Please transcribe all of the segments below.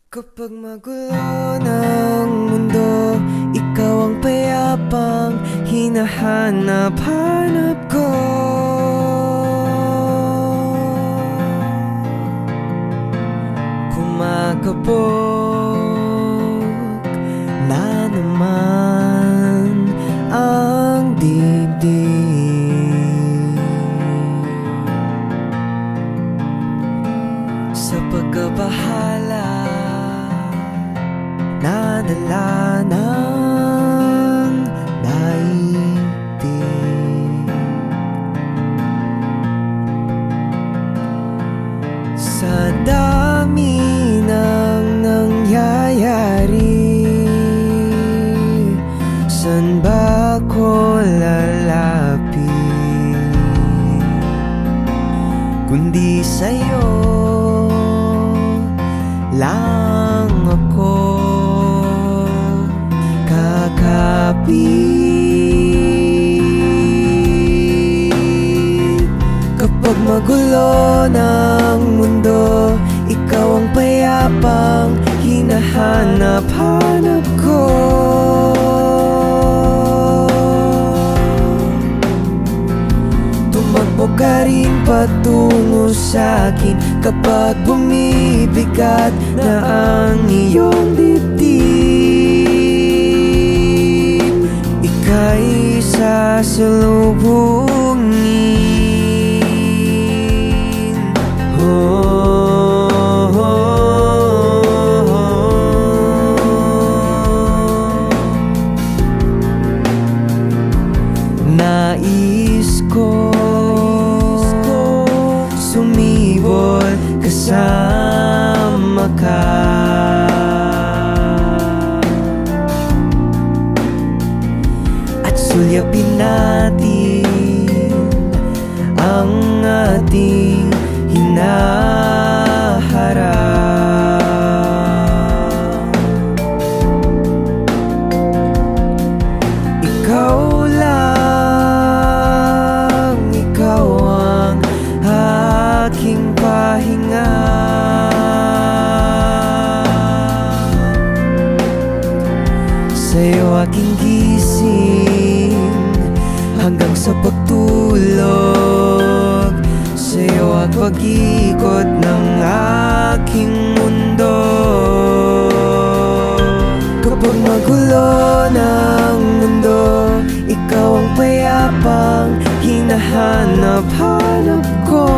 Kapag magulo ng mundo, ikaw ang payapang hinahanap-hanap ko. Kumakabog na naman ang dibdib sa pagkabahala, nadala ng daigdig. Sa dami ng nangyayari, saan ba ko lalapit kundi sa'yo lang ako kakapit. Kapag magulo ng mundo, ikaw ang payapang hinahanap-hanap ko. Tumakbo ka rin patungo sa'kin kapag bumibigat na ang iyong dibdib. Ika'y sasalubungin. Nais ko sumibol kasama ka, at sulyapin natin ang ating hinaharap. Ikaw lang, ikaw ang aking pahinga. Sa'yo aking gising hanggang sa pagtulog. Sa'yo at pag-ikot ng aking mundo. Kapag magulo ng mundo, ikaw ang payapang hinahanap-hanap ko.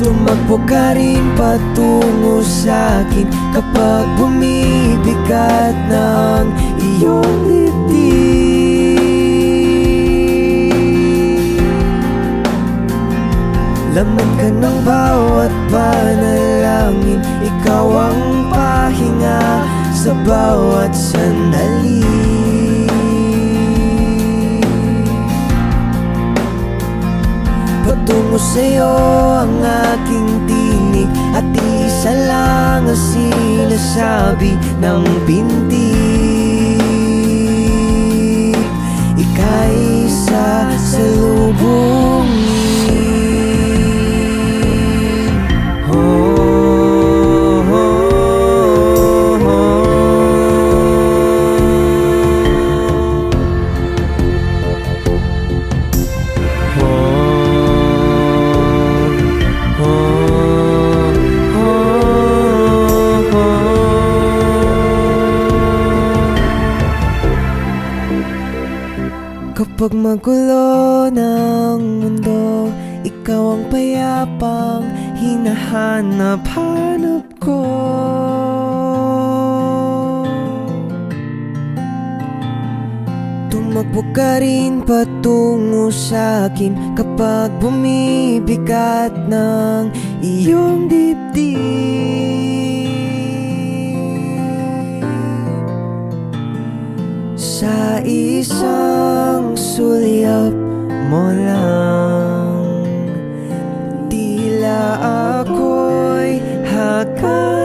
Tumakbo ka rin patungo sa'kin kapag bumibigat ng iyong dibdib. Laman ka ng bawat panalangin, ikaw ang pahinga sa bawat sandali. Patungo sa'yo ang aking tinig, at isa lang ang sinasabi ng bintig. Ika'y sasalubungin. Kapag magulo ng mundo, ikaw ang payapang hinahanap-hanap ko. Tumakbo ka rin patungo sa'kin kapag bumibigat ng iyong dibdib. Sa isang sulyap mo lang, tila ako'y hagkan